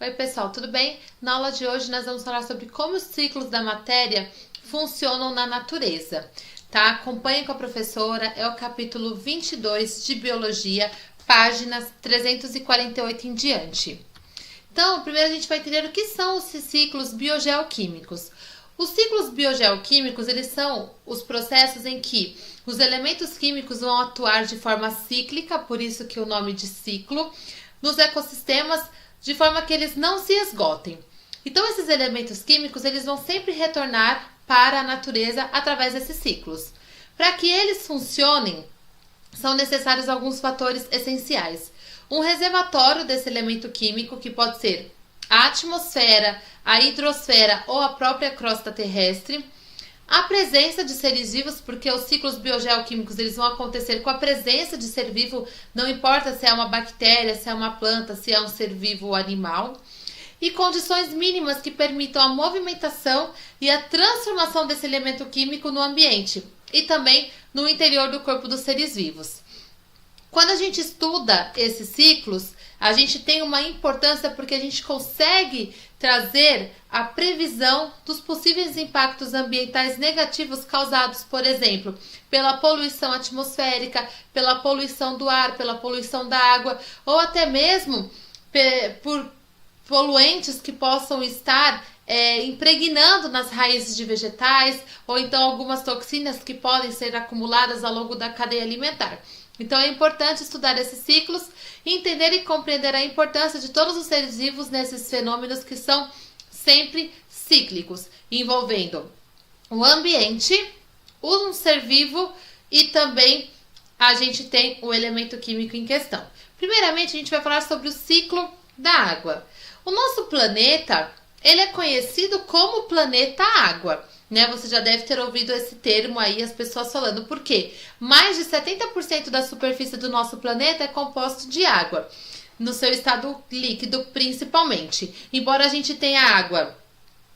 Oi pessoal, tudo bem? Na aula de hoje nós vamos falar sobre como os ciclos da matéria funcionam na natureza, tá? Acompanhe com a professora, é o capítulo 22 de Biologia, páginas 348 em diante. Então, primeiro a gente vai entender o que são os ciclos biogeoquímicos. Os ciclos biogeoquímicos, eles são os processos em que os elementos químicos vão atuar de forma cíclica, por isso que o nome de ciclo, nos ecossistemas, de forma que eles não se esgotem. Então, esses elementos químicos, eles vão sempre retornar para a natureza através desses ciclos. Para que eles funcionem, são necessários alguns fatores essenciais. Um reservatório desse elemento químico, que pode ser a atmosfera, a hidrosfera ou a própria crosta terrestre. A presença de seres vivos, porque os ciclos biogeoquímicos eles vão acontecer com a presença de ser vivo, não importa se é uma bactéria, se é uma planta, se é um ser vivo ou animal. E condições mínimas que permitam a movimentação e a transformação desse elemento químico no ambiente e também no interior do corpo dos seres vivos. Quando a gente estuda esses ciclos, a gente tem uma importância porque a gente consegue trazer a previsão dos possíveis impactos ambientais negativos causados, por exemplo, pela poluição atmosférica, pela poluição do ar, pela poluição da água, ou até mesmo por poluentes que possam estar impregnando nas raízes de vegetais, ou então algumas toxinas que podem ser acumuladas ao longo da cadeia alimentar. Então é importante estudar esses ciclos e entender e compreender a importância de todos os seres vivos nesses fenômenos que são sempre cíclicos, envolvendo o ambiente, um ser vivo e também a gente tem o elemento químico em questão. Primeiramente, a gente vai falar sobre o ciclo da água. O nosso planeta, ele é conhecido como planeta água. Né? Você já deve ter ouvido esse termo aí, as pessoas falando. Por quê? Mais de 70% da superfície do nosso planeta é composto de água, no seu estado líquido principalmente. Embora a gente tenha água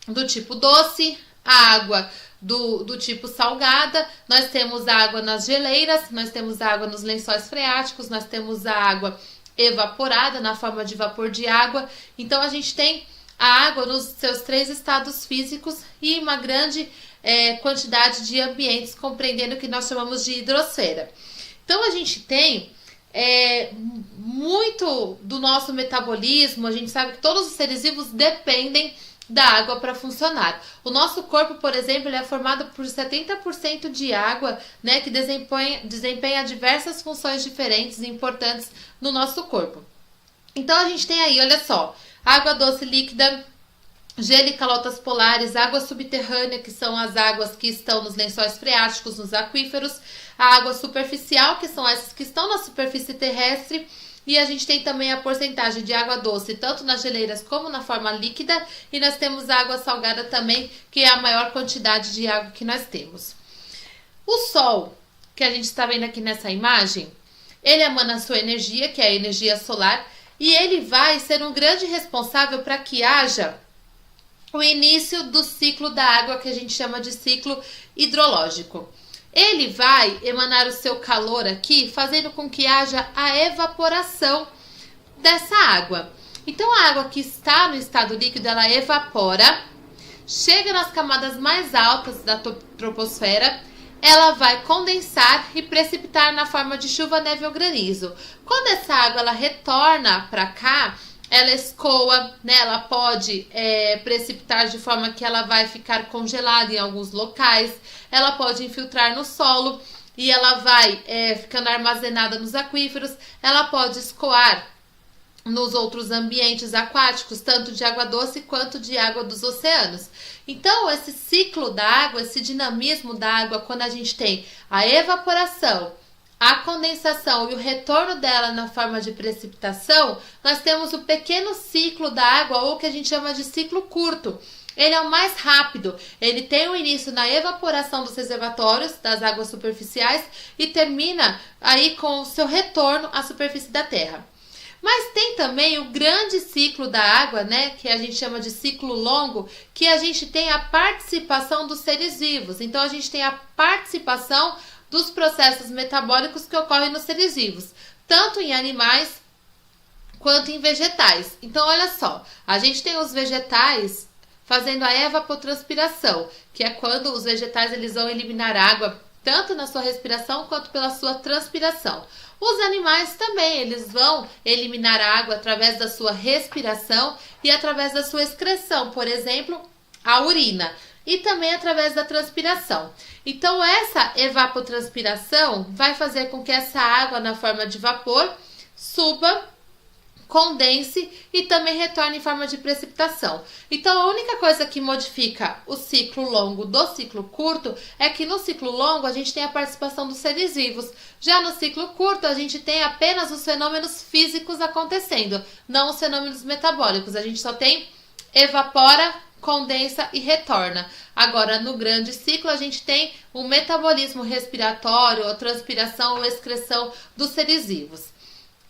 do tipo doce, a água do tipo salgada, nós temos água nas geleiras, nós temos água nos lençóis freáticos, nós temos a água evaporada na forma de vapor de água. Então a gente tem a água nos seus 3 estados físicos e uma grande quantidade de ambientes, compreendendo o que nós chamamos de hidrosfera. Então, a gente tem muito do nosso metabolismo, a gente sabe que todos os seres vivos dependem da água para funcionar. O nosso corpo, por exemplo, ele é formado por 70% de água, né, que desempenha diversas funções diferentes e importantes no nosso corpo. Então, a gente tem aí, olha só, água doce líquida, gelo e calotas polares, água subterrânea, que são as águas que estão nos lençóis freáticos, nos aquíferos, a água superficial, que são essas que estão na superfície terrestre, e a gente tem também a porcentagem de água doce, tanto nas geleiras como na forma líquida, e nós temos a água salgada também, que é a maior quantidade de água que nós temos. O Sol, que a gente está vendo aqui nessa imagem, ele emana a sua energia, que é a energia solar, e ele vai ser um grande responsável para que haja o início do ciclo da água, que a gente chama de ciclo hidrológico. Ele vai emanar o seu calor aqui, fazendo com que haja a evaporação dessa água. Então, a água que está no estado líquido, ela evapora, chega nas camadas mais altas da troposfera, ela vai condensar e precipitar na forma de chuva, neve ou granizo. Quando essa água ela retorna para cá, ela escoa, né? Ela pode precipitar de forma que ela vai ficar congelada em alguns locais. Ela pode infiltrar no solo e ela vai ficando armazenada nos aquíferos. Ela pode escoar nos outros ambientes aquáticos, tanto de água doce quanto de água dos oceanos. Então, esse ciclo da água, esse dinamismo da água, quando a gente tem a evaporação, a condensação e o retorno dela na forma de precipitação, nós temos o pequeno ciclo da água, ou o que a gente chama de ciclo curto. Ele é o mais rápido, ele tem o início na evaporação dos reservatórios, das águas superficiais, e termina aí com o seu retorno à superfície da Terra. Mas tem também o grande ciclo da água, né, que a gente chama de ciclo longo, que a gente tem a participação dos seres vivos. Então, a gente tem a participação dos processos metabólicos que ocorrem nos seres vivos, tanto em animais quanto em vegetais. Então, olha só, a gente tem os vegetais fazendo a evapotranspiração, que é quando os vegetais eles vão eliminar água tanto na sua respiração quanto pela sua transpiração. Os animais também, eles vão eliminar água através da sua respiração e através da sua excreção, por exemplo, a urina, e também através da transpiração. Então, essa evapotranspiração vai fazer com que essa água na forma de vapor suba, condense e também retorne em forma de precipitação. Então, a única coisa que modifica o ciclo longo do ciclo curto é que no ciclo longo a gente tem a participação dos seres vivos. Já no ciclo curto a gente tem apenas os fenômenos físicos acontecendo, não os fenômenos metabólicos. A gente só tem evapora, condensa e retorna. Agora, no grande ciclo, a gente tem o metabolismo respiratório, a transpiração ou excreção dos seres vivos.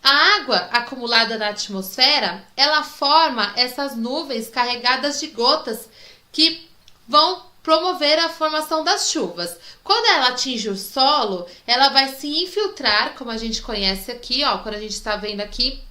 A água acumulada na atmosfera, ela forma essas nuvens carregadas de gotas que vão promover a formação das chuvas. Quando ela atinge o solo, ela vai se infiltrar, como a gente conhece aqui, ó, quando a gente está vendo aqui,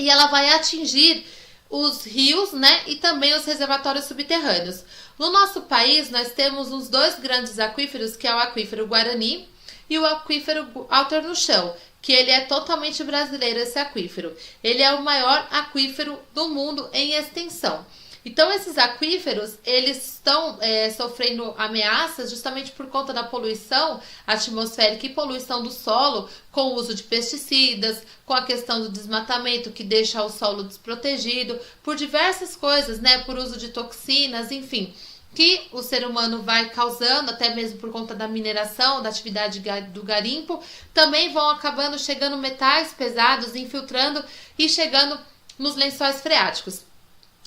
e ela vai atingir os rios, né, e também os reservatórios subterrâneos. No nosso país, nós temos os dois grandes aquíferos, que é o aquífero Guarani e o aquífero Alter no Chão, que ele é totalmente brasileiro, esse aquífero. Ele é o maior aquífero do mundo em extensão. Então, esses aquíferos, eles estão sofrendo ameaças justamente por conta da poluição atmosférica e poluição do solo, com o uso de pesticidas, com a questão do desmatamento, que deixa o solo desprotegido, por diversas coisas, né? Por uso de toxinas, enfim, que o ser humano vai causando, até mesmo por conta da mineração, da atividade do garimpo, também vão acabando chegando metais pesados, infiltrando e chegando nos lençóis freáticos.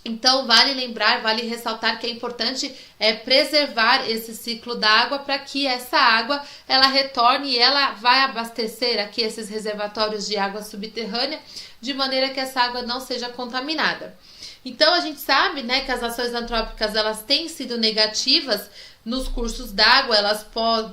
Então, vale lembrar, vale ressaltar que é importante preservar esse ciclo da água para que essa água ela retorne e ela vai abastecer aqui esses reservatórios de água subterrânea, de maneira que essa água não seja contaminada. Então, a gente sabe, né, que as ações antrópicas elas têm sido negativas nos cursos d'água, elas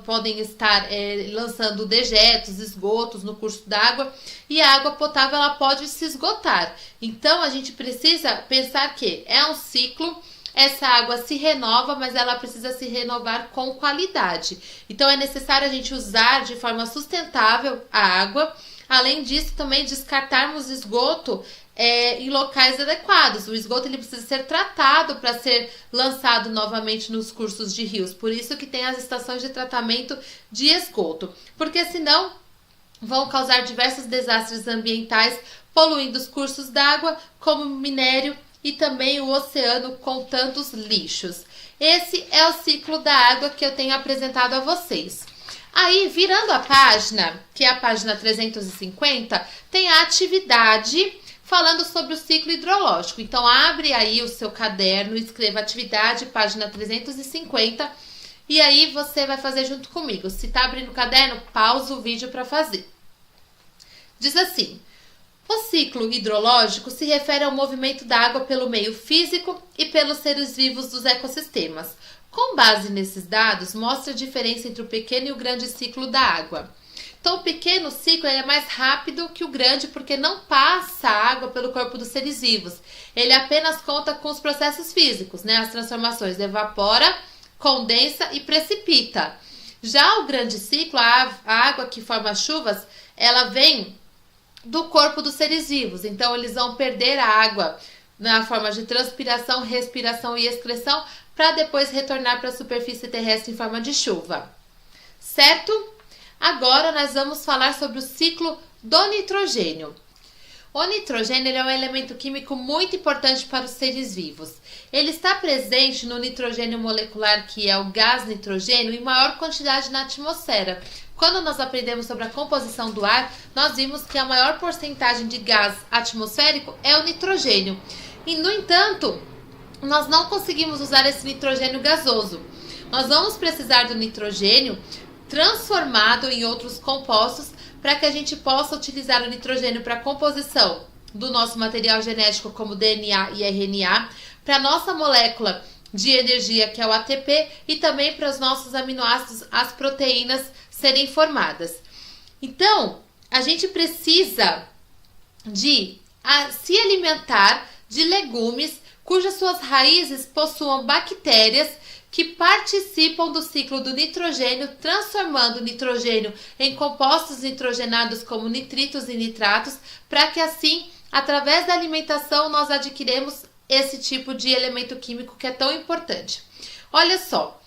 podem estar lançando dejetos, esgotos no curso d'água, e a água potável ela pode se esgotar. Então, a gente precisa pensar que é um ciclo, essa água se renova, mas ela precisa se renovar com qualidade. Então, é necessário a gente usar de forma sustentável a água. Além disso, também descartarmos esgoto em locais adequados. O esgoto ele precisa ser tratado para ser lançado novamente nos cursos de rios. Por isso que tem as estações de tratamento de esgoto. Porque senão vão causar diversos desastres ambientais, poluindo os cursos d'água, como minério e também o oceano com tantos lixos. Esse é o ciclo da água que eu tenho apresentado a vocês. Aí, virando a página, que é a página 350, tem a atividade falando sobre o ciclo hidrológico. Então, abre aí o seu caderno, escreva atividade, página 350, e aí você vai fazer junto comigo. Se tá abrindo o caderno, pausa o vídeo para fazer. Diz assim: o ciclo hidrológico se refere ao movimento da água pelo meio físico e pelos seres vivos dos ecossistemas. Com base nesses dados, mostra a diferença entre o pequeno e o grande ciclo da água. Então, o pequeno ciclo é mais rápido que o grande porque não passa água pelo corpo dos seres vivos. Ele apenas conta com os processos físicos, né? As transformações, evapora, condensa e precipita. Já o grande ciclo, a água que forma as chuvas, ela vem do corpo dos seres vivos. Então, eles vão perder a água na forma de transpiração, respiração e excreção para depois retornar para a superfície terrestre em forma de chuva. Certo? Agora nós vamos falar sobre o ciclo do nitrogênio. O nitrogênio ele é um elemento químico muito importante para os seres vivos. Ele está presente no nitrogênio molecular, que é o gás nitrogênio, em maior quantidade na atmosfera. Quando nós aprendemos sobre a composição do ar, nós vimos que a maior porcentagem de gás atmosférico é o nitrogênio. E, no entanto, nós não conseguimos usar esse nitrogênio gasoso. Nós vamos precisar do nitrogênio transformado em outros compostos para que a gente possa utilizar o nitrogênio para a composição do nosso material genético, como DNA e RNA, para a nossa molécula de energia, que é o ATP, e também para os nossos aminoácidos, as proteínas, serem formadas. Então, a gente precisa de se alimentar de legumes cujas suas raízes possuam bactérias que participam do ciclo do nitrogênio, transformando o nitrogênio em compostos nitrogenados como nitritos e nitratos, para que assim, através da alimentação, nós adquirirmos esse tipo de elemento químico que é tão importante. Olha só,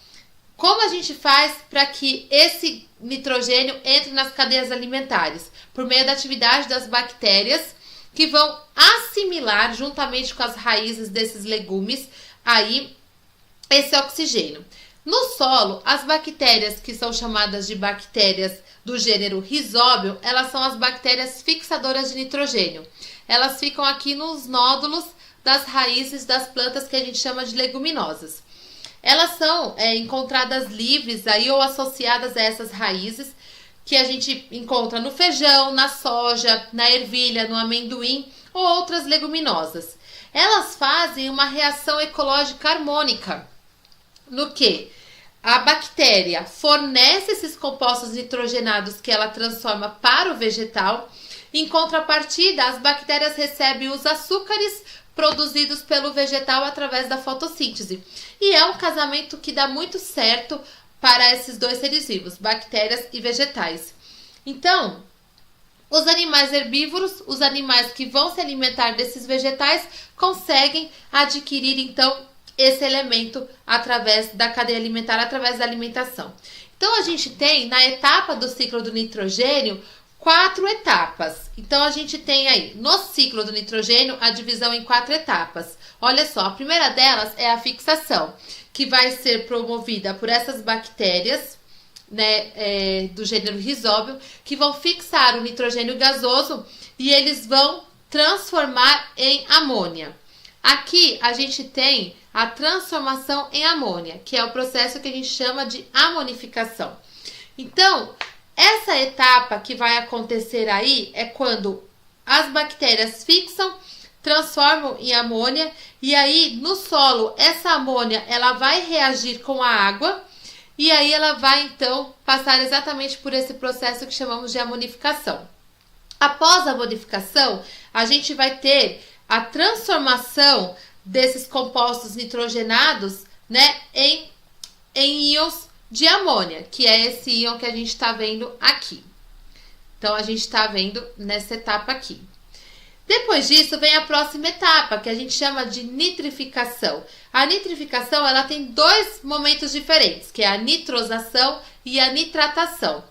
como a gente faz para que esse nitrogênio entre nas cadeias alimentares? Por meio da atividade das bactérias, que vão assimilar, juntamente com as raízes desses legumes, aí esse oxigênio. No solo, as bactérias que são chamadas de bactérias do gênero Rhizóbio, elas são as bactérias fixadoras de nitrogênio. Elas ficam aqui nos nódulos das raízes das plantas que a gente chama de leguminosas. Elas são encontradas livres aí ou associadas a essas raízes que a gente encontra no feijão, na soja, na ervilha, no amendoim ou outras leguminosas. Elas fazem uma reação ecológica harmônica, no que a bactéria fornece esses compostos nitrogenados que ela transforma para o vegetal. Em contrapartida, as bactérias recebem os açúcares produzidos pelo vegetal através da fotossíntese. E é um casamento que dá muito certo para esses dois seres vivos, bactérias e vegetais. Então, os animais herbívoros, os animais que vão se alimentar desses vegetais, conseguem adquirir, então, esse elemento através da cadeia alimentar, através da alimentação. Então, a gente tem, na etapa do ciclo do nitrogênio, 4 etapas. Então, a gente tem aí, no ciclo do nitrogênio, a divisão em 4 etapas. Olha só, a primeira delas é a fixação, que vai ser promovida por essas bactérias, né, do gênero Rhizóbio, que vão fixar o nitrogênio gasoso e eles vão transformar em amônia. Aqui, a gente tem a transformação em amônia, que é o processo que a gente chama de amonificação. Então, essa etapa que vai acontecer aí é quando as bactérias fixam, transformam em amônia e aí no solo essa amônia ela vai reagir com a água e aí ela vai então passar exatamente por esse processo que chamamos de amonificação. Após a amonificação, a gente vai ter a transformação desses compostos nitrogenados, né, em íons de amônia, que é esse íon que a gente está vendo aqui. Então, a gente está vendo nessa etapa aqui. Depois disso, vem a próxima etapa, que a gente chama de nitrificação. A nitrificação, ela tem 2 momentos diferentes, que é a nitrosação e a nitratação.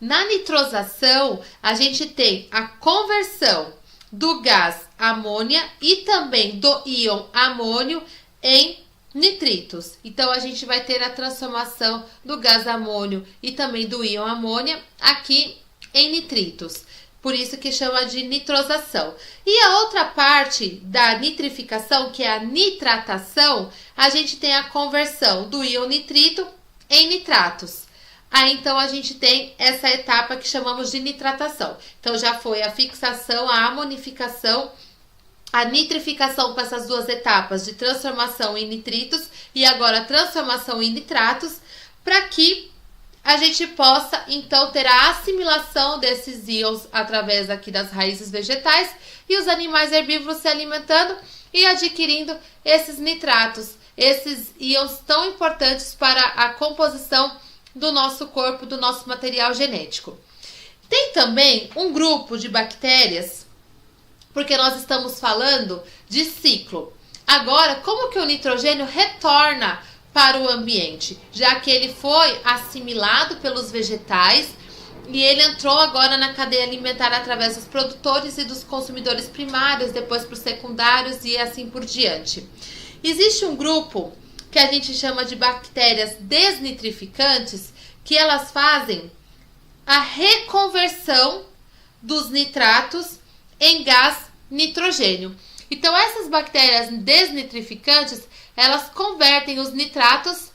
Na nitrosação, a gente tem a conversão do gás amônia e também do íon amônio em nitritos. Então, a gente vai ter a transformação do gás amônio e também do íon amônia aqui em nitritos. Por isso que chama de nitrosação. E a outra parte da nitrificação, que é a nitratação, a gente tem a conversão do íon nitrito em nitratos. Aí, então, a gente tem essa etapa que chamamos de nitratação. Então, já foi a fixação, a amonificação, a nitrificação com essas 2 etapas de transformação em nitritos e agora a transformação em nitratos, para que a gente possa, então, ter a assimilação desses íons através aqui das raízes vegetais e os animais herbívoros se alimentando e adquirindo esses nitratos, esses íons tão importantes para a composição do nosso corpo, do nosso material genético. Tem também um grupo de bactérias, porque nós estamos falando de ciclo. Agora, como que o nitrogênio retorna para o ambiente? Já que ele foi assimilado pelos vegetais e ele entrou agora na cadeia alimentar através dos produtores e dos consumidores primários, depois para os secundários e assim por diante. Existe um grupo que a gente chama de bactérias desnitrificantes, que elas fazem a reconversão dos nitratos em gás nitrogênio. Então, essas bactérias desnitrificantes, elas convertem os nitratos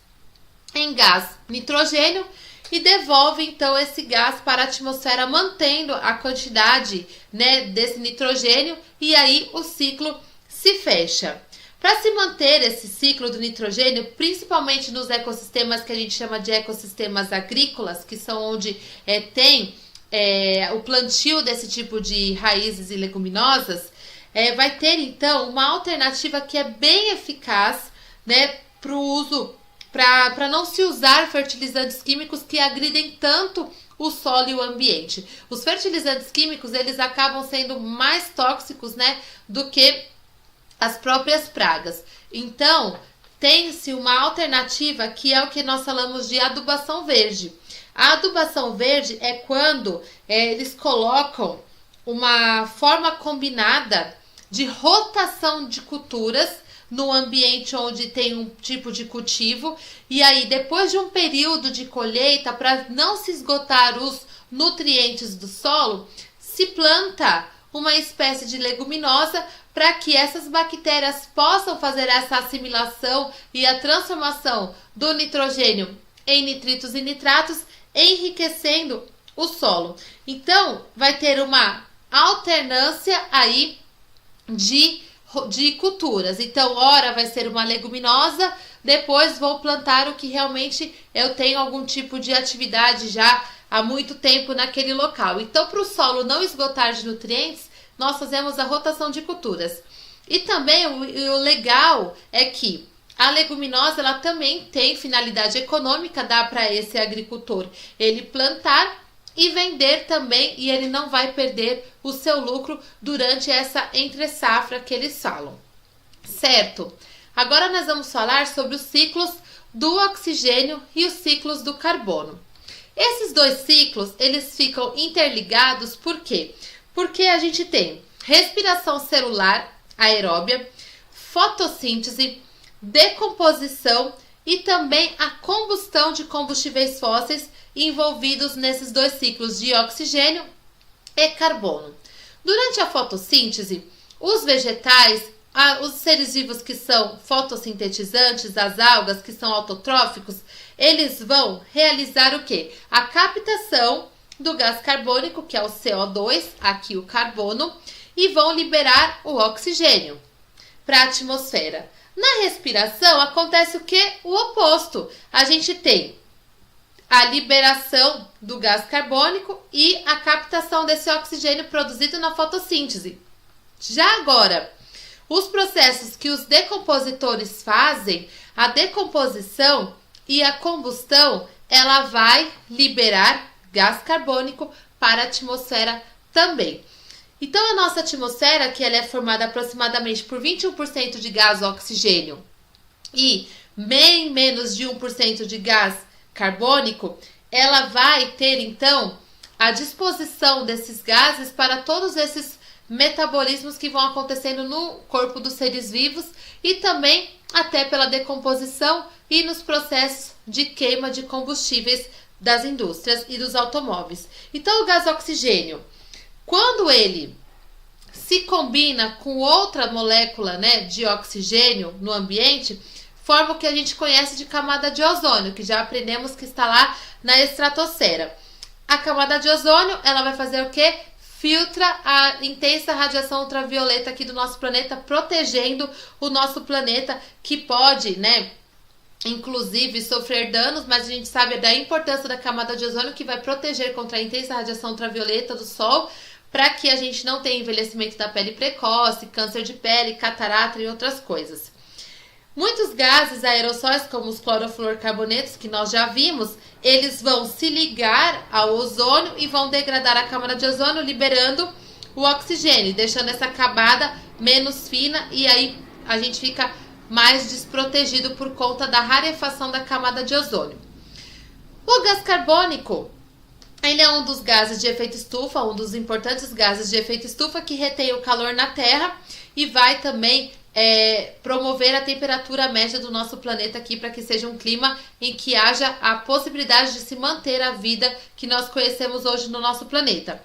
em gás nitrogênio e devolvem, então, esse gás para a atmosfera, mantendo a quantidade, né, desse nitrogênio, e aí o ciclo se fecha. Para se manter esse ciclo do nitrogênio, principalmente nos ecossistemas que a gente chama de ecossistemas agrícolas, que são onde tem o plantio desse tipo de raízes e leguminosas, vai ter então uma alternativa que é bem eficaz, né, para o uso, para não se usar fertilizantes químicos que agridem tanto o solo e o ambiente. Os fertilizantes químicos, eles acabam sendo mais tóxicos, né, do que as próprias pragas. Então, tem-se uma alternativa que é o que nós falamos de adubação verde. A adubação verde é quando eles colocam uma forma combinada de rotação de culturas no ambiente onde tem um tipo de cultivo, e aí depois de um período de colheita, para não se esgotar os nutrientes do solo, se planta uma espécie de leguminosa para que essas bactérias possam fazer essa assimilação e a transformação do nitrogênio em nitritos e nitratos, enriquecendo o solo. Então, vai ter uma alternância aí de culturas. Então, ora vai ser uma leguminosa, depois vou plantar o que realmente eu tenho algum tipo de atividade já há muito tempo naquele local. Então, para o solo não esgotar de nutrientes, nós fazemos a rotação de culturas. E também o legal é que a leguminosa, ela também tem finalidade econômica, dá para esse agricultor ele plantar e vender também, e ele não vai perder o seu lucro durante essa entre-safra que eles falam, certo? Agora nós vamos falar sobre os ciclos do oxigênio e os ciclos do carbono. Esses dois ciclos, eles ficam interligados, por quê? Porque a gente tem respiração celular aeróbia, fotossíntese, decomposição e também a combustão de combustíveis fósseis envolvidos nesses dois ciclos de oxigênio e carbono. Durante a fotossíntese, os vegetais, os seres vivos que são fotossintetizantes, as algas que são autotróficos, eles vão realizar o quê? A captação do gás carbônico, que é o CO2, aqui o carbono, e vão liberar o oxigênio para a atmosfera. Na respiração acontece o que? O oposto. A gente tem a liberação do gás carbônico e a captação desse oxigênio produzido na fotossíntese. Já agora, os processos que os decompositores fazem, a decomposição e a combustão, ela vai liberar gás carbônico para a atmosfera também. Então, a nossa atmosfera, que ela é formada aproximadamente por 21% de gás oxigênio e bem menos de 1% de gás carbônico, ela vai ter, então, a disposição desses gases para todos esses metabolismos que vão acontecendo no corpo dos seres vivos e também até pela decomposição e nos processos de queima de combustíveis das indústrias e dos automóveis. Então, o gás oxigênio, quando ele se combina com outra molécula, né, de oxigênio no ambiente, forma o que a gente conhece de camada de ozônio, que já aprendemos que está lá na estratosfera. A camada de ozônio, ela vai fazer o quê? Filtra a intensa radiação ultravioleta aqui do nosso planeta, protegendo o nosso planeta, que pode, né, inclusive sofrer danos, mas a gente sabe da importância da camada de ozônio, que vai proteger contra a intensa radiação ultravioleta do Sol, para que a gente não tenha envelhecimento da pele precoce, câncer de pele, catarata e outras coisas. Muitos gases aerossóis, como os clorofluorcarbonetos, que nós já vimos, eles vão se ligar ao ozônio e vão degradar a camada de ozônio, liberando o oxigênio, deixando essa camada menos fina, e aí a gente fica mais desprotegido por conta da rarefação da camada de ozônio. O gás carbônico, ele é um dos gases de efeito estufa, um dos importantes gases de efeito estufa que retém o calor na Terra e vai também promover a temperatura média do nosso planeta aqui para que seja um clima em que haja a possibilidade de se manter a vida que nós conhecemos hoje no nosso planeta.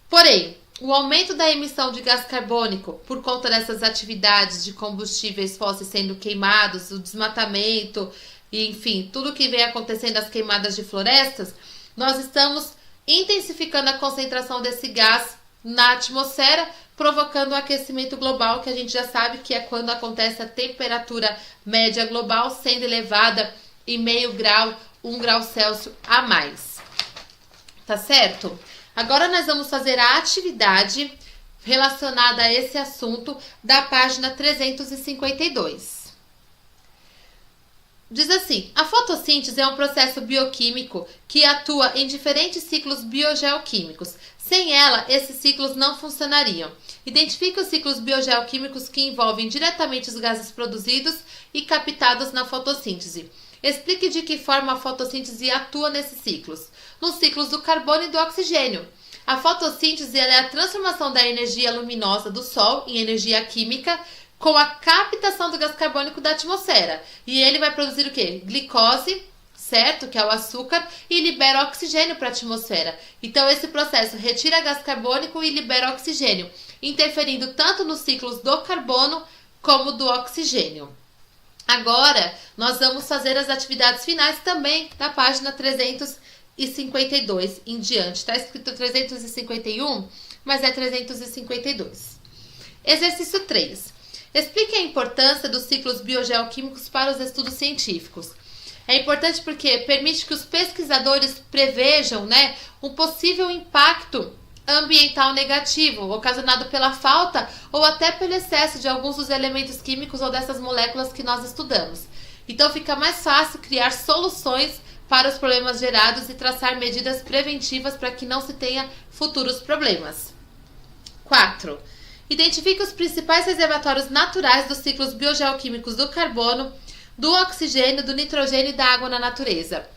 Porém, o aumento da emissão de gás carbônico por conta dessas atividades de combustíveis fósseis sendo queimados, o desmatamento, e, enfim, tudo que vem acontecendo, as queimadas de florestas, nós estamos intensificando a concentração desse gás na atmosfera, provocando o aquecimento global, que a gente já sabe que é quando acontece a temperatura média global sendo elevada em meio grau, 1 grau Celsius a mais. Tá certo? Agora nós vamos fazer a atividade relacionada a esse assunto da página 352. Diz assim: a fotossíntese é um processo bioquímico que atua em diferentes ciclos biogeoquímicos. Sem ela, esses ciclos não funcionariam. Identifique os ciclos biogeoquímicos que envolvem diretamente os gases produzidos e captados na fotossíntese. Explique de que forma a fotossíntese atua nesses ciclos. Nos ciclos do carbono e do oxigênio. A fotossíntese é a transformação da energia luminosa do Sol em energia química com a captação do gás carbônico da atmosfera. E ele vai produzir o quê? Glicose, certo? Que é o açúcar, e libera oxigênio para a atmosfera. Então, esse processo retira gás carbônico e libera oxigênio, interferindo tanto nos ciclos do carbono como do oxigênio. Agora, nós vamos fazer as atividades finais também da página 352 em diante. Está escrito 351, mas é 352. Exercício 3. Explique a importância dos ciclos biogeoquímicos para os estudos científicos. É importante porque permite que os pesquisadores prevejam, um possível impacto ambiental negativo, ocasionado pela falta ou até pelo excesso de alguns dos elementos químicos ou dessas moléculas que nós estudamos. Então fica mais fácil criar soluções para os problemas gerados e traçar medidas preventivas para que não se tenha futuros problemas. 4. Identifique os principais reservatórios naturais dos ciclos biogeoquímicos do carbono, do oxigênio, do nitrogênio e da água na natureza.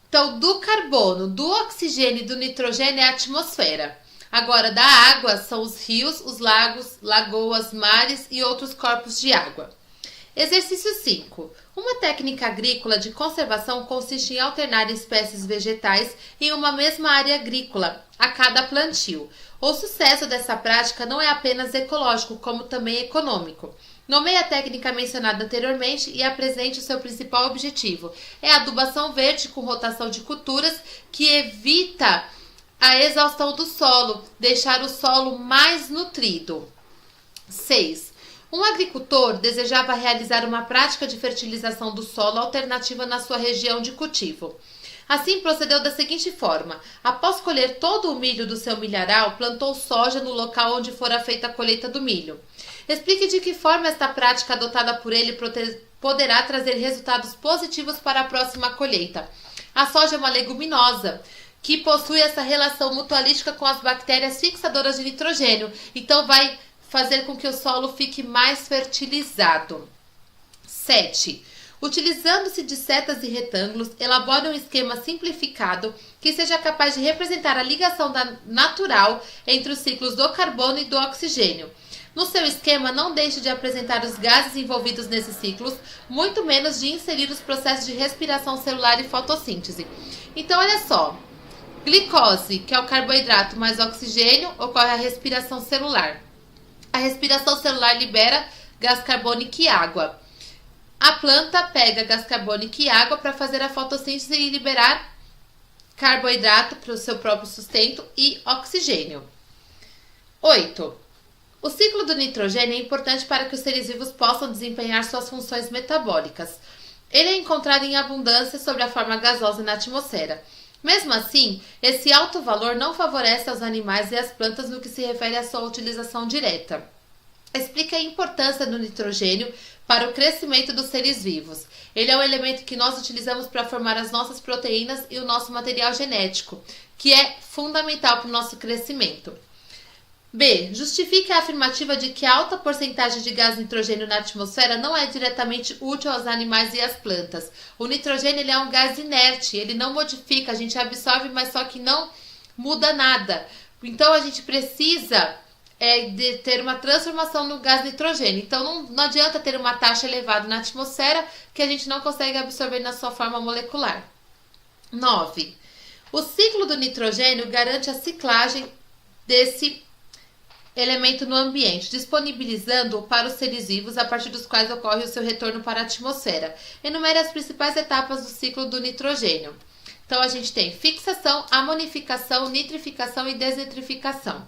Então, do carbono, do oxigênio e do nitrogênio é a atmosfera. Agora, da água são os rios, os lagos, lagoas, mares e outros corpos de água. Exercício 5. Uma técnica agrícola de conservação consiste em alternar espécies vegetais em uma mesma área agrícola a cada plantio. O sucesso dessa prática não é apenas ecológico, como também econômico. Nomeie a técnica mencionada anteriormente e apresente o seu principal objetivo. É a adubação verde com rotação de culturas que evita a exaustão do solo, deixar o solo mais nutrido. 6. Um agricultor desejava realizar uma prática de fertilização do solo alternativa na sua região de cultivo. Assim, procedeu da seguinte forma: após colher todo o milho do seu milharal, plantou soja no local onde fora feita a colheita do milho. Explique de que forma esta prática adotada por ele poderá trazer resultados positivos para a próxima colheita. A soja é uma leguminosa que possui essa relação mutualística com as bactérias fixadoras de nitrogênio, então vai fazer com que o solo fique mais fertilizado. 7. Utilizando-se de setas e retângulos, elabore um esquema simplificado que seja capaz de representar a ligação natural entre os ciclos do carbono e do oxigênio. No seu esquema, não deixe de apresentar os gases envolvidos nesses ciclos, muito menos de inserir os processos de respiração celular e fotossíntese. Então, olha só. Glicose, que é o carboidrato mais oxigênio, ocorre a respiração celular. A respiração celular libera gás carbônico e água. A planta pega gás carbônico e água para fazer a fotossíntese e liberar carboidrato para o seu próprio sustento e oxigênio. 8. O ciclo do nitrogênio é importante para que os seres vivos possam desempenhar suas funções metabólicas. Ele é encontrado em abundância sob a forma gasosa na atmosfera. Mesmo assim, esse alto valor não favorece aos animais e às plantas no que se refere à sua utilização direta. Explica a importância do nitrogênio para o crescimento dos seres vivos. Ele é um elemento que nós utilizamos para formar as nossas proteínas e o nosso material genético, que é fundamental para o nosso crescimento. B. Justifique a afirmativa de que a alta porcentagem de gás nitrogênio na atmosfera não é diretamente útil aos animais e às plantas. O nitrogênio ele é um gás inerte, ele não modifica, a gente absorve, mas só que não muda nada. Então, a gente precisa de ter uma transformação no gás nitrogênio. Então, não adianta ter uma taxa elevada na atmosfera que a gente não consegue absorver na sua forma molecular. 9. O ciclo do nitrogênio garante a ciclagem desse elemento no ambiente, disponibilizando-o para os seres vivos a partir dos quais ocorre o seu retorno para a atmosfera. Enumere as principais etapas do ciclo do nitrogênio. Então, a gente tem fixação, amonificação, nitrificação e desnitrificação.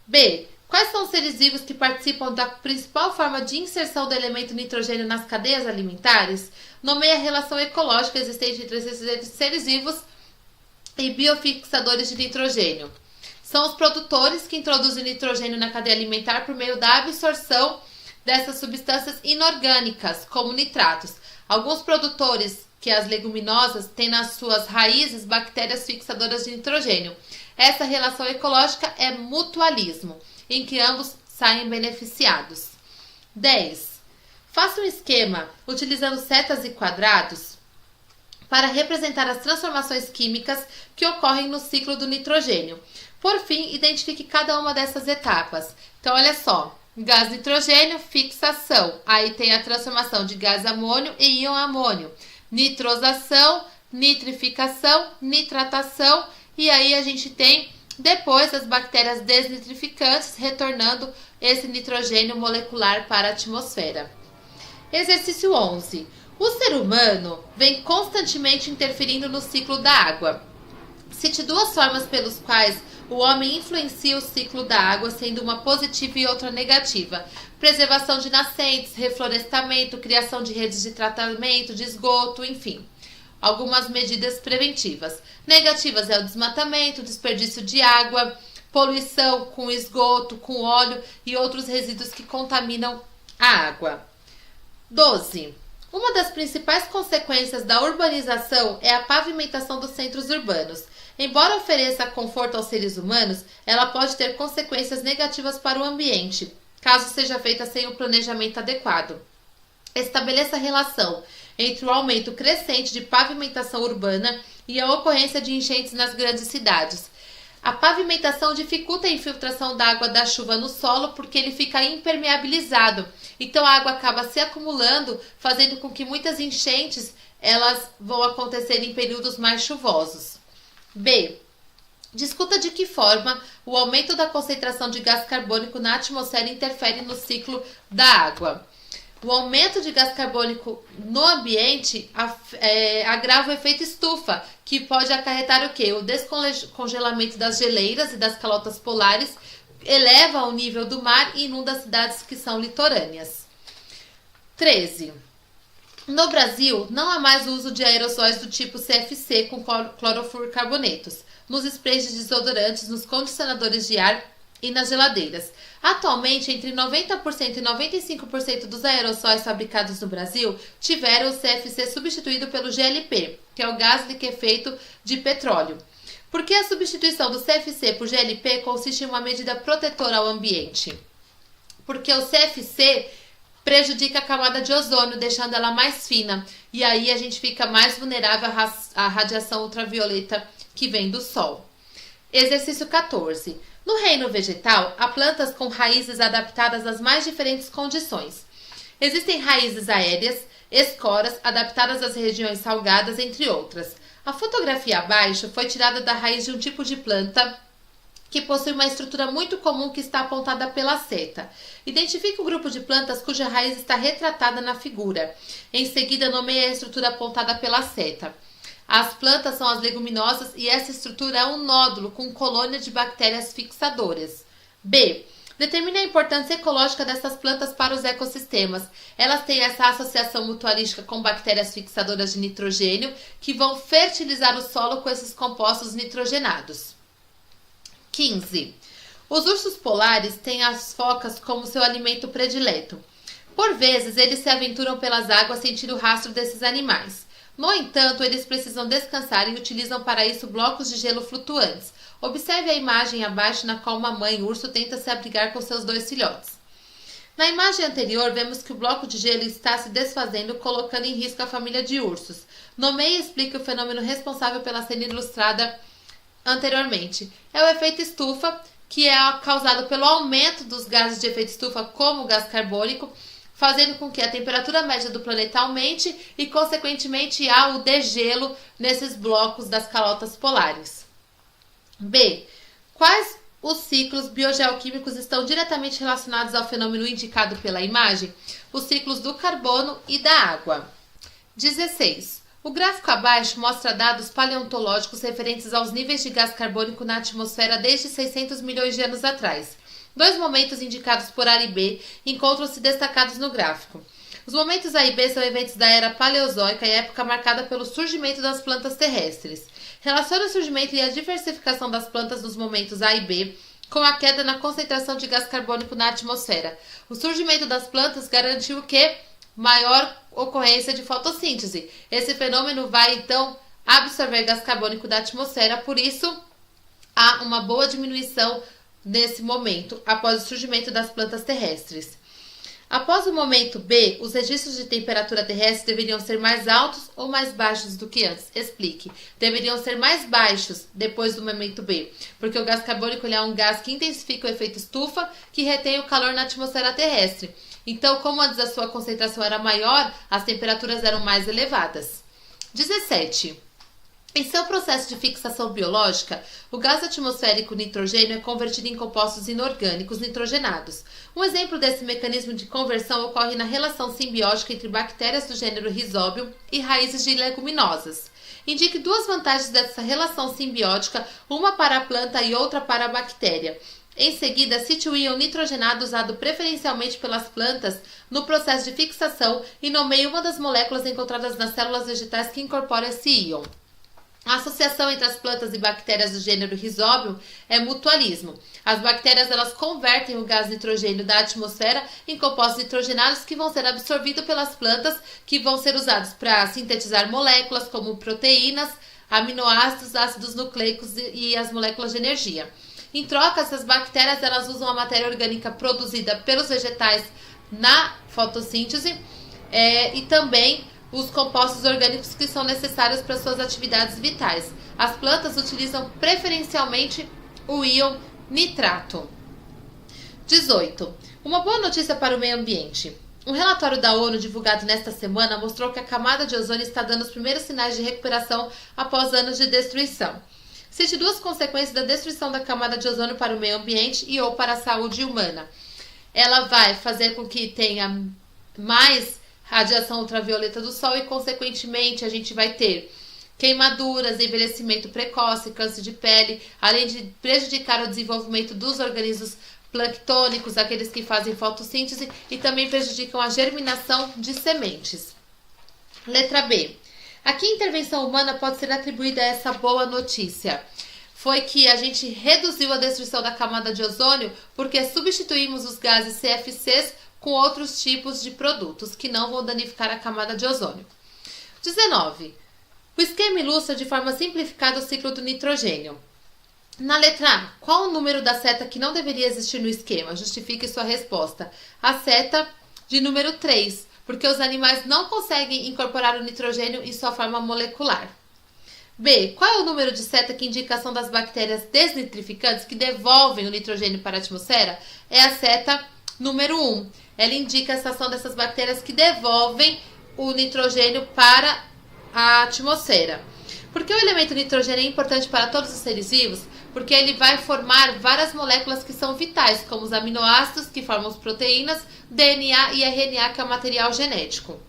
B. Quais são os seres vivos que participam da principal forma de inserção do elemento nitrogênio nas cadeias alimentares? Nomeie a relação ecológica existente entre esses seres vivos e biofixadores de nitrogênio. São os produtores que introduzem nitrogênio na cadeia alimentar por meio da absorção dessas substâncias inorgânicas, como nitratos. Alguns produtores, que as leguminosas, têm nas suas raízes bactérias fixadoras de nitrogênio. Essa relação ecológica é mutualismo, em que ambos saem beneficiados. 10. Faça um esquema utilizando setas e quadrados para representar as transformações químicas que ocorrem no ciclo do nitrogênio. Por fim, identifique cada uma dessas etapas. Então, olha só. Gás nitrogênio, fixação. Aí tem a transformação de gás amônio e íon amônio. Nitrosação, nitrificação, nitratação. E aí a gente tem depois as bactérias desnitrificantes retornando esse nitrogênio molecular para a atmosfera. Exercício 11. O ser humano vem constantemente interferindo no ciclo da água. Cite duas formas pelos quais o homem influencia o ciclo da água, sendo uma positiva e outra negativa. Preservação de nascentes, reflorestamento, criação de redes de tratamento, de esgoto, enfim. Algumas medidas preventivas. Negativas é o desmatamento, desperdício de água, poluição com esgoto, com óleo e outros resíduos que contaminam a água. 12. Uma das principais consequências da urbanização é a pavimentação dos centros urbanos. Embora ofereça conforto aos seres humanos, ela pode ter consequências negativas para o ambiente, caso seja feita sem o planejamento adequado. Estabeleça a relação entre o aumento crescente de pavimentação urbana e a ocorrência de enchentes nas grandes cidades. A pavimentação dificulta a infiltração da água da chuva no solo porque ele fica impermeabilizado. Então a água acaba se acumulando, fazendo com que muitas enchentes elas vão acontecer em períodos mais chuvosos. B. Discuta de que forma o aumento da concentração de gás carbônico na atmosfera interfere no ciclo da água. O aumento de gás carbônico no ambiente agrava o efeito estufa, que pode acarretar o quê? O descongelamento das geleiras e das calotas polares, eleva o nível do mar e inunda as cidades que são litorâneas. 13. No Brasil, não há mais o uso de aerossóis do tipo CFC com clorofluorcarbonetos, nos sprays de desodorantes, nos condicionadores de ar e nas geladeiras. Atualmente, entre 90% e 95% dos aerossóis fabricados no Brasil tiveram o CFC substituído pelo GLP, que é o gás liquefeito de petróleo. Por que a substituição do CFC por GLP consiste em uma medida protetora ao ambiente? Porque o CFC prejudica a camada de ozônio, deixando ela mais fina, e aí a gente fica mais vulnerável à radiação ultravioleta que vem do sol. Exercício 14. No reino vegetal, há plantas com raízes adaptadas às mais diferentes condições. Existem raízes aéreas, escoras, adaptadas às regiões salgadas, entre outras. A fotografia abaixo foi tirada da raiz de um tipo de planta que possui uma estrutura muito comum que está apontada pela seta. Identifique o grupo de plantas cuja raiz está retratada na figura. Em seguida, nomeie a estrutura apontada pela seta. As plantas são as leguminosas e essa estrutura é um nódulo com colônia de bactérias fixadoras. B. Determine a importância ecológica dessas plantas para os ecossistemas. Elas têm essa associação mutualística com bactérias fixadoras de nitrogênio que vão fertilizar o solo com esses compostos nitrogenados. 15. Os ursos polares têm as focas como seu alimento predileto. Por vezes, eles se aventuram pelas águas sentindo o rastro desses animais. No entanto, eles precisam descansar e utilizam para isso blocos de gelo flutuantes. Observe a imagem abaixo na qual uma mãe urso tenta se abrigar com seus 2 filhotes. Na imagem anterior, vemos que o bloco de gelo está se desfazendo, colocando em risco a família de ursos. Nomeie e explique o fenômeno responsável pela cena ilustrada anteriormente. É o efeito estufa, que é causado pelo aumento dos gases de efeito estufa, como o gás carbônico, fazendo com que a temperatura média do planeta aumente e, consequentemente, há o degelo nesses blocos das calotas polares. B. Quais os ciclos biogeoquímicos estão diretamente relacionados ao fenômeno indicado pela imagem? Os ciclos do carbono e da água. 16. O gráfico abaixo mostra dados paleontológicos referentes aos níveis de gás carbônico na atmosfera desde 600 milhões de anos atrás. 2 momentos indicados por A e B encontram-se destacados no gráfico. Os momentos A e B são eventos da era paleozoica e época marcada pelo surgimento das plantas terrestres. Relaciona o surgimento e a diversificação das plantas nos momentos A e B com a queda na concentração de gás carbônico na atmosfera. O surgimento das plantas garantiu que maior ocorrência de fotossíntese. Esse fenômeno vai, então, absorver gás carbônico da atmosfera, por isso há uma boa diminuição nesse momento, após o surgimento das plantas terrestres. Após o momento B, os registros de temperatura terrestre deveriam ser mais altos ou mais baixos do que antes? Explique. Deveriam ser mais baixos depois do momento B, porque o gás carbônico é um gás que intensifica o efeito estufa, que retém o calor na atmosfera terrestre. Então, como antes a sua concentração era maior, as temperaturas eram mais elevadas. 17. Em seu processo de fixação biológica, o gás atmosférico nitrogênio é convertido em compostos inorgânicos nitrogenados. Um exemplo desse mecanismo de conversão ocorre na relação simbiótica entre bactérias do gênero Rhizobium e raízes de leguminosas. Indique duas vantagens dessa relação simbiótica, uma para a planta e outra para a bactéria. Em seguida, cite o íon nitrogenado usado preferencialmente pelas plantas no processo de fixação e nomeie uma das moléculas encontradas nas células vegetais que incorpora esse íon. A associação entre as plantas e bactérias do gênero Rhizobium é mutualismo. As bactérias elas convertem o gás nitrogênio da atmosfera em compostos nitrogenados que vão ser absorvidos pelas plantas, que vão ser usados para sintetizar moléculas como proteínas, aminoácidos, ácidos nucleicos e as moléculas de energia. Em troca, essas bactérias elas usam a matéria orgânica produzida pelos vegetais na fotossíntese e também os compostos orgânicos que são necessários para suas atividades vitais. As plantas utilizam preferencialmente o íon nitrato. 18. Uma boa notícia para o meio ambiente. Um relatório da ONU divulgado nesta semana mostrou que a camada de ozônio está dando os primeiros sinais de recuperação após anos de destruição. Cite duas consequências da destruição da camada de ozônio para o meio ambiente e ou para a saúde humana. Ela vai fazer com que tenha mais radiação ultravioleta do sol e, consequentemente, a gente vai ter queimaduras, envelhecimento precoce, câncer de pele, além de prejudicar o desenvolvimento dos organismos planctônicos, aqueles que fazem fotossíntese, e também prejudicam a germinação de sementes. Letra B. A que intervenção humana pode ser atribuída a essa boa notícia? Foi que a gente reduziu a destruição da camada de ozônio porque substituímos os gases CFCs com outros tipos de produtos que não vão danificar a camada de ozônio. 19. O esquema ilustra de forma simplificada o ciclo do nitrogênio. Na letra A, qual o número da seta que não deveria existir no esquema? Justifique sua resposta. A seta de número 3, porque os animais não conseguem incorporar o nitrogênio em sua forma molecular. B. Qual é o número de seta que indica a ação das bactérias desnitrificantes que devolvem o nitrogênio para a atmosfera? É a seta número 1. Ela indica a ação dessas bactérias que devolvem o nitrogênio para a atmosfera. Por que o elemento nitrogênio é importante para todos os seres vivos? Porque ele vai formar várias moléculas que são vitais, como os aminoácidos, que formam as proteínas, DNA e RNA, que é o material genético.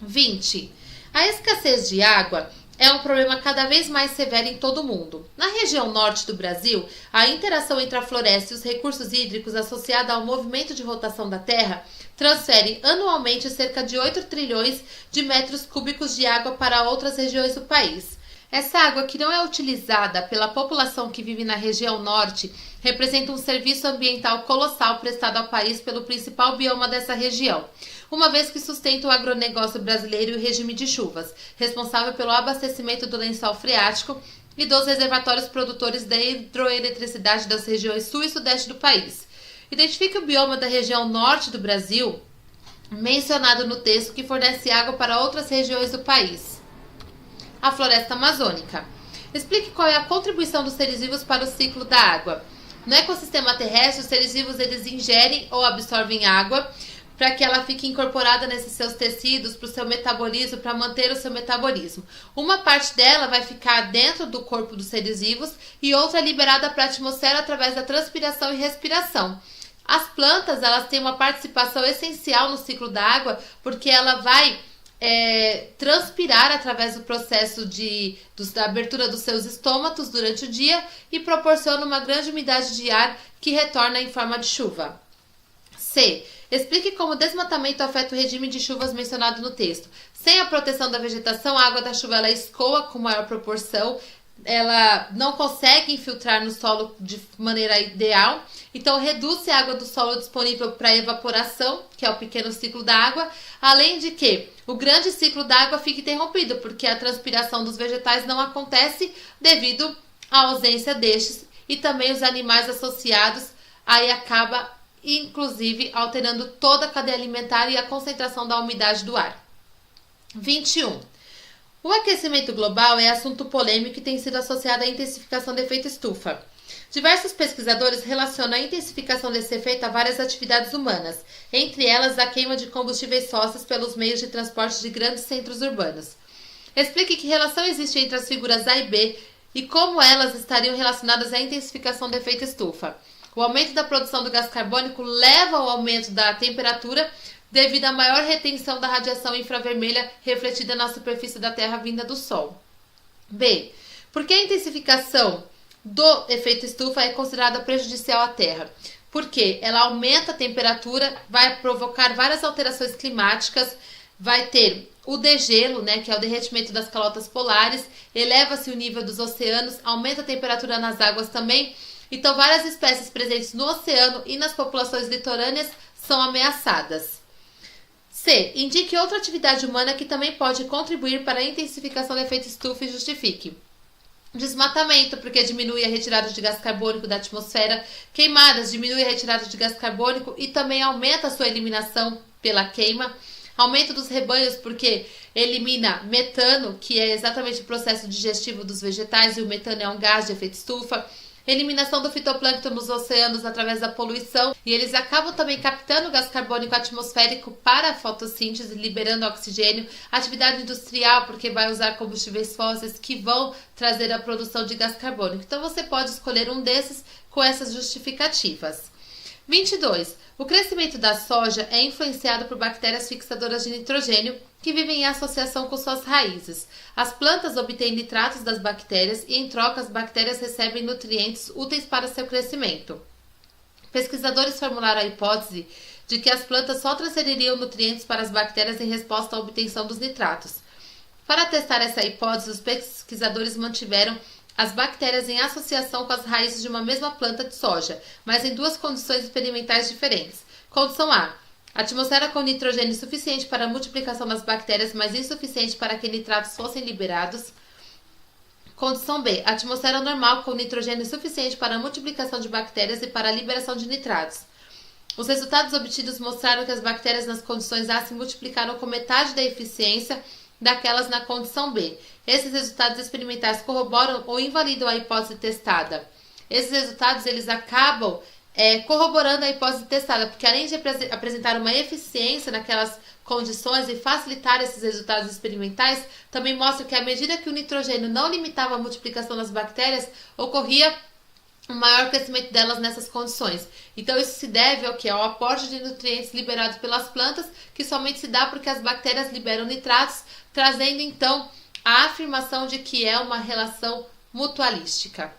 20. A escassez de água é um problema cada vez mais severo em todo o mundo. Na região norte do Brasil, a interação entre a floresta e os recursos hídricos associada ao movimento de rotação da Terra transfere anualmente cerca de 8 trilhões de metros cúbicos de água para outras regiões do país. Essa água que não é utilizada pela população que vive na região norte representa um serviço ambiental colossal prestado ao país pelo principal bioma dessa região, uma vez que sustenta o agronegócio brasileiro e o regime de chuvas, responsável pelo abastecimento do lençol freático e dos reservatórios produtores da hidroeletricidade das regiões sul e sudeste do país. Identifique o bioma da região norte do Brasil, mencionado no texto, que fornece água para outras regiões do país. A floresta amazônica. Explique qual é a contribuição dos seres vivos para o ciclo da água. No ecossistema terrestre, os seres vivos eles ingerem ou absorvem água para que ela fique incorporada nesses seus tecidos, para o seu metabolismo, para manter o seu metabolismo. Uma parte dela vai ficar dentro do corpo dos seres vivos e outra é liberada para a atmosfera através da transpiração e respiração. As plantas elas têm uma participação essencial no ciclo da água porque ela vai transpirar através do processo da abertura dos seus estômatos durante o dia e proporciona uma grande umidade de ar que retorna em forma de chuva. C. Explique como o desmatamento afeta o regime de chuvas mencionado no texto. Sem a proteção da vegetação, a água da chuva ela escoa com maior proporção ela não consegue infiltrar no solo de maneira ideal, então reduz a água do solo disponível para evaporação, que é o pequeno ciclo da água, além de que o grande ciclo da água fica interrompido, porque a transpiração dos vegetais não acontece devido à ausência destes, e também os animais associados aí acaba inclusive alterando toda a cadeia alimentar e a concentração da umidade do ar. 21. O aquecimento global é assunto polêmico e tem sido associado à intensificação do efeito estufa. Diversos pesquisadores relacionam a intensificação desse efeito a várias atividades humanas, entre elas a queima de combustíveis fósseis pelos meios de transporte de grandes centros urbanos. Explique que relação existe entre as figuras A e B e como elas estariam relacionadas à intensificação do efeito estufa. O aumento da produção do gás carbônico leva ao aumento da temperatura devido à maior retenção da radiação infravermelha refletida na superfície da Terra vinda do Sol. B. Por que a intensificação do efeito estufa é considerada prejudicial à Terra? Porque ela aumenta a temperatura, vai provocar várias alterações climáticas, vai ter o degelo, né, que é o derretimento das calotas polares, eleva-se o nível dos oceanos, aumenta a temperatura nas águas também. Então, várias espécies presentes no oceano e nas populações litorâneas são ameaçadas. C. Indique outra atividade humana que também pode contribuir para a intensificação do efeito estufa e justifique. Desmatamento, porque diminui a retirada de gás carbônico da atmosfera. Queimadas, diminui a retirada de gás carbônico e também aumenta a sua eliminação pela queima. Aumento dos rebanhos, porque elimina metano, que é exatamente o processo digestivo dos vegetais, e o metano é um gás de efeito estufa. Eliminação do fitoplâncton nos oceanos através da poluição, e eles acabam também captando gás carbônico atmosférico para a fotossíntese, liberando oxigênio. Atividade industrial, porque vai usar combustíveis fósseis que vão trazer a produção de gás carbônico. Então você pode escolher um desses com essas justificativas. 22. O crescimento da soja é influenciado por bactérias fixadoras de nitrogênio que vivem em associação com suas raízes. As plantas obtêm nitratos das bactérias e, em troca, as bactérias recebem nutrientes úteis para seu crescimento. Pesquisadores formularam a hipótese de que as plantas só transfeririam nutrientes para as bactérias em resposta à obtenção dos nitratos. Para testar essa hipótese, os pesquisadores mantiveram as bactérias em associação com as raízes de uma mesma planta de soja, mas em duas condições experimentais diferentes. Condição A. Atmosfera com nitrogênio suficiente para a multiplicação das bactérias, mas insuficiente para que nitratos fossem liberados. Condição B. Atmosfera normal com nitrogênio suficiente para a multiplicação de bactérias e para a liberação de nitratos. Os resultados obtidos mostraram que as bactérias nas condições A se multiplicaram com metade da eficiência daquelas na condição B. Esses resultados experimentais corroboram ou invalidam a hipótese testada. Esses resultados eles acabam corroborando a hipótese testada, porque além de apresentar uma eficiência naquelas condições e facilitar esses resultados experimentais, também mostra que à medida que o nitrogênio não limitava a multiplicação das bactérias, ocorria um maior crescimento delas nessas condições. Então isso se deve ao que? Ao aporte de nutrientes liberados pelas plantas, que somente se dá porque as bactérias liberam nitratos, trazendo então a afirmação de que é uma relação mutualística.